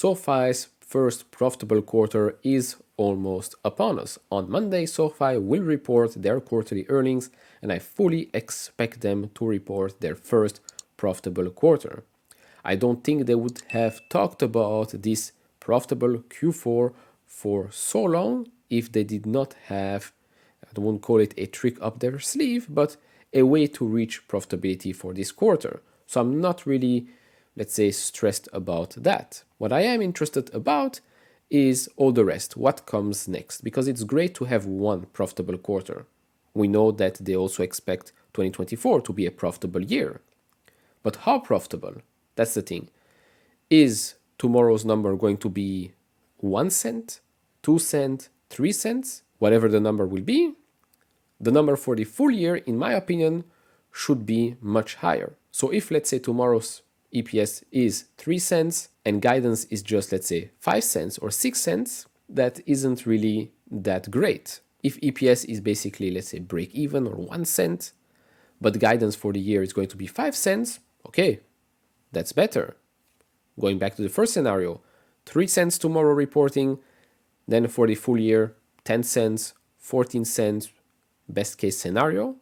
SoFi's first profitable quarter is almost upon us. On Monday, SoFi will report their quarterly earnings, and I fully expect them to report their first profitable quarter. I don't think they would have talked about this profitable Q4 for so long if they did not have, I won't call it a trick up their sleeve, but a way to reach profitability for this quarter. So I'm not really, let's say, stressed about that. What I am interested about is all the rest, what comes next, because it's great to have one profitable quarter. We know that they also expect 2024 to be a profitable year. But how profitable? That's the thing. Is tomorrow's number going to be 1 cent, 2 cents, 3 cents, whatever the number will be? The number for the full year, in my opinion, should be much higher. So if, let's say, tomorrow's EPS is 3 cents and guidance is just, let's say, 5 cents or 6 cents, that isn't really that great. If EPS is basically, let's say, break even or 1 cent, but guidance for the year is going to be 5 cents, okay, that's better. Going back to the first scenario, 3 cents tomorrow reporting, then for the full year, 10 cents, 14 cents, best case scenario.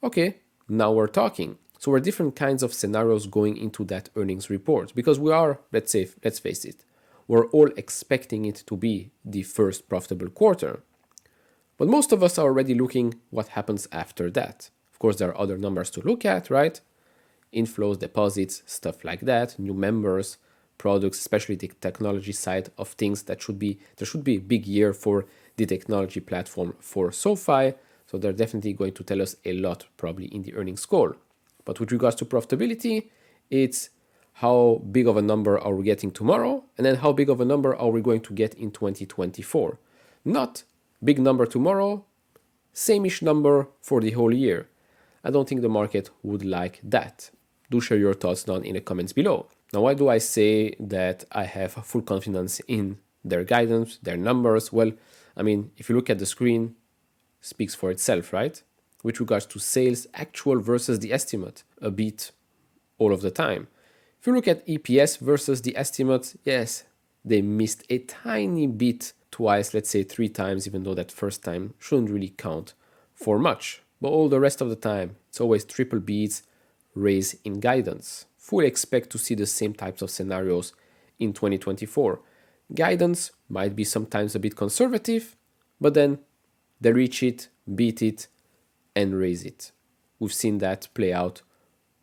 Okay, now we're talking. So we're different kinds of scenarios going into that earnings report because we are, let's face it, we're all expecting it to be the first profitable quarter. But most of us are already looking what happens after that. Of course, there are other numbers to look at, right? Inflows, deposits, stuff like that, new members, products, especially the technology side of things. There should be a big year for the technology platform for SoFi. So they're definitely going to tell us a lot probably in the earnings call. But with regards to profitability, it's how big of a number are we getting tomorrow? And then how big of a number are we going to get in 2024? Not big number tomorrow, same-ish number for the whole year. I don't think the market would like that. Do share your thoughts down in the comments below. Now, why do I say that I have full confidence in their guidance, their numbers? Well, I mean, if you look at the screen, it speaks for itself, right? With regards to sales, actual versus the estimate, a beat all of the time. If you look at EPS versus the estimate, yes, they missed a tiny bit twice, let's say 3 times, even though that first time shouldn't really count for much. But all the rest of the time, it's always triple beats, raise in guidance. Fully expect to see the same types of scenarios in 2024. Guidance might be sometimes a bit conservative, but then they reach it, beat it, and raise it. We've seen that play out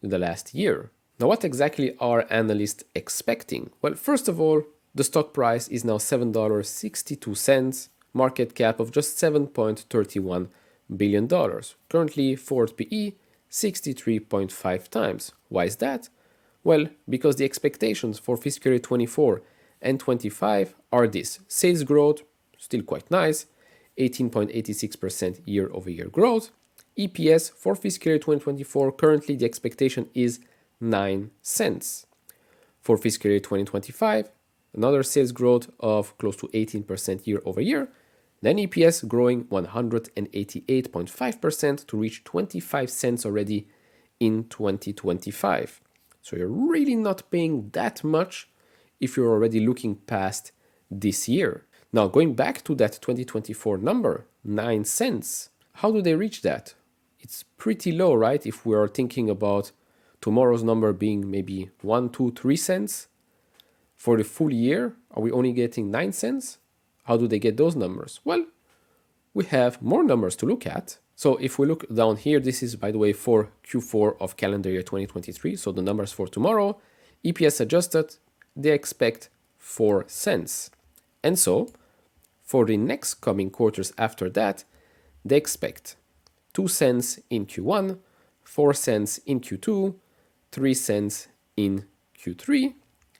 in the last year. Now, what exactly are analysts expecting? Well, first of all, the stock price is now $7.62, market cap of just $7.31 billion. Currently, forward PE 63.5 times. Why is that? Well, because the expectations for fiscal year 24 and 25 are this. Sales growth, still quite nice, 18.86% year-over-year growth. EPS for fiscal year 2024, currently the expectation is 9 cents. For fiscal year 2025, another sales growth of close to 18% year-over-year. Then EPS growing 188.5% to reach 25 cents already in 2025. So you're really not paying that much if you're already looking past this year. Now, going back to that 2024 number, 9 cents, how do they reach that? It's pretty low, right? If we are thinking about tomorrow's number being maybe 1, 2, 3 cents. For the full year, are we only getting 9 cents? How do they get those numbers? Well, we have more numbers to look at. So if we look down here, this is, by the way, for Q4 of calendar year 2023. So the numbers for tomorrow, EPS adjusted, they expect 4 cents. And so for the next coming quarters after that, they expect 2 cents in Q1, 4 cents in Q2, 3 cents in Q3,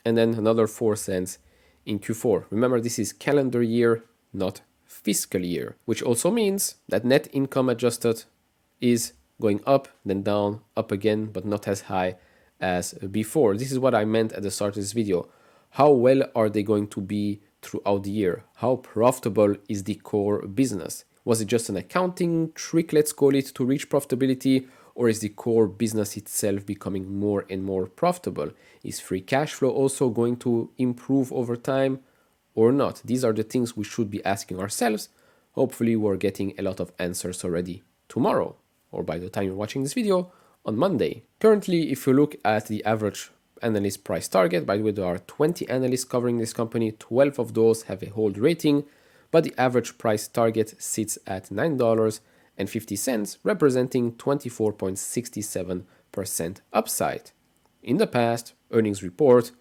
and then another 4 cents in Q4. Remember, this is calendar year, not fiscal year, which also means that net income adjusted is going up, then down, up again, but not as high as before. This is what I meant at the start of this video. How well are they going to be throughout the year? How profitable is the core business? Was it just an accounting trick, let's call it, to reach profitability? or is the core business itself becoming more and more profitable? Is free cash flow also going to improve over time or not? These are the things we should be asking ourselves. Hopefully we're getting a lot of answers already tomorrow, or by the time you're watching this video, on Monday. Currently, if you look at the average analyst price target, by the way, there are 20 analysts covering this company, 12 of those have a hold rating, but the average price target sits at $9.50, representing 24.67% upside. In the past, earnings report,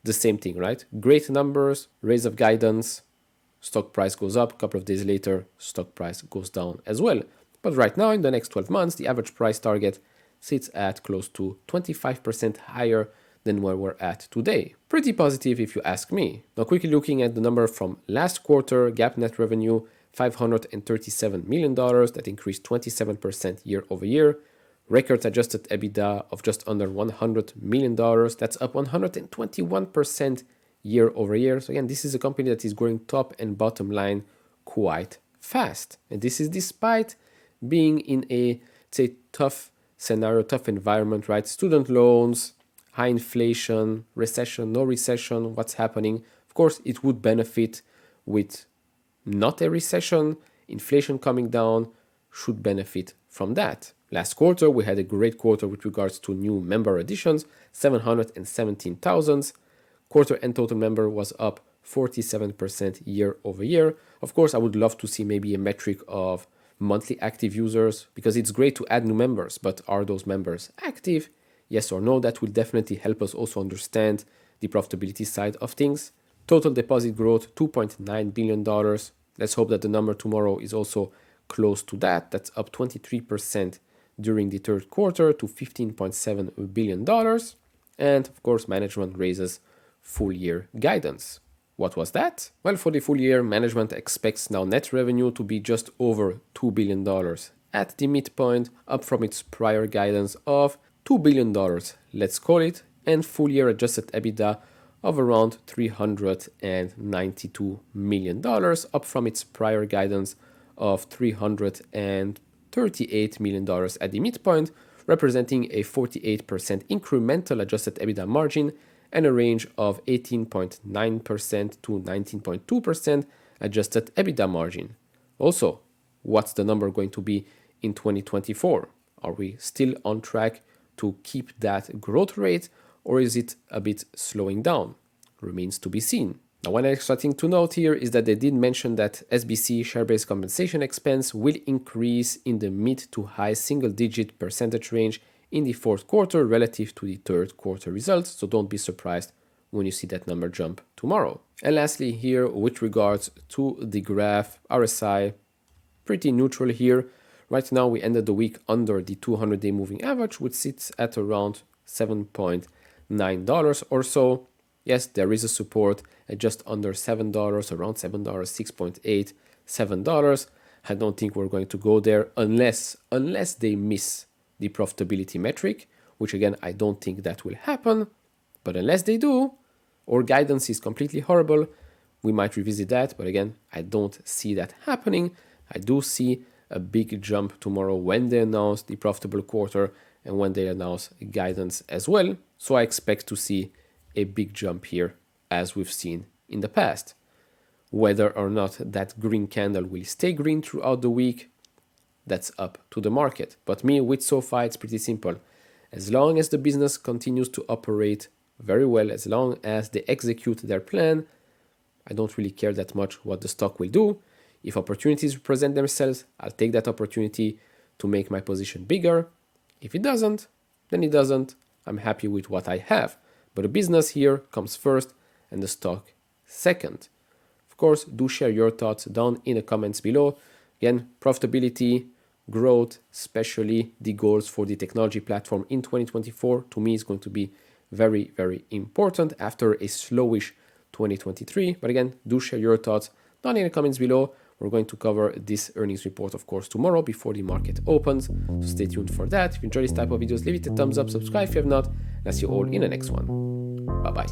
the same thing, right? Great numbers, raise of guidance, stock price goes up, a couple of days later, stock price goes down as well. But right now, in the next 12 months, the average price target sits at close to 25% higher than where we're at today. Pretty positive if you ask me. Now quickly looking at the number from last quarter, GAAP net revenue, $537 million, that increased 27% year over year. Record adjusted EBITDA of just under $100 million, that's up 121% year over year. So again, this is a company that is growing top and bottom line quite fast. And this is despite being in a, say, tough scenario, tough environment, right? Student loans, high inflation, recession, no recession, what's happening? Of course, it would benefit with not a recession, inflation coming down should benefit from that. Last quarter, we had a great quarter with regards to new member additions, 717,000. Quarter end total member was up 47% year over year. Of course, I would love to see maybe a metric of monthly active users because it's great to add new members, but are those members active? Yes or no? That will definitely help us also understand the profitability side of things. Total deposit growth, $2.9 billion. Let's hope that the number tomorrow is also close to that. That's up 23% during the third quarter to $15.7 billion. And of course, management raises full year guidance. What was that? Well, for the full year, management expects now net revenue to be just over $2 billion at the midpoint, up from its prior guidance of $2 billion, let's call it, and full year adjusted EBITDA of around $392 million, up from its prior guidance of $338 million at the midpoint, representing a 48% incremental adjusted EBITDA margin and a range of 18.9% to 19.2% adjusted EBITDA margin. Also, what's the number going to be in 2024? Are we still on track to keep that growth rate, or is it a bit slowing down? Remains to be seen. Now, one extra thing to note here is that they did mention that SBC share-based compensation expense will increase in the mid to high single-digit percentage range in the fourth quarter relative to the third quarter results, so don't be surprised when you see that number jump tomorrow. And lastly here, with regards to the graph, RSI, pretty neutral here. Right now, we ended the week under the 200-day moving average, which sits at around $7.9 or so. Yes, there is a support at just under $7, around $7, $6.8, $7. I don't think we're going to go there unless they miss the profitability metric, which again, I don't think that will happen. But unless they do, or guidance is completely horrible, we might revisit that. But again, I don't see that happening. I do see a big jump tomorrow when they announce the profitable quarter and when they announce guidance as well. So I expect to see a big jump here as we've seen in the past. Whether or not that green candle will stay green throughout the week, that's up to the market. But me, with SoFi, it's pretty simple. As long as the business continues to operate very well, as long as they execute their plan, I don't really care that much what the stock will do. If opportunities present themselves, I'll take that opportunity to make my position bigger. If it doesn't, then it doesn't. I'm happy with what I have. But the business here comes first and the stock second. Of course, do share your thoughts down in the comments below. Again, profitability, growth, especially the goals for the technology platform in 2024, to me is going to be very, very important after a slowish 2023. But again, do share your thoughts down in the comments below. We're going to cover this earnings report, of course, tomorrow before the market opens. So stay tuned for that. If you enjoy this type of videos, leave it a thumbs up, subscribe if you have not, and I'll see you all in the next one. Bye-bye.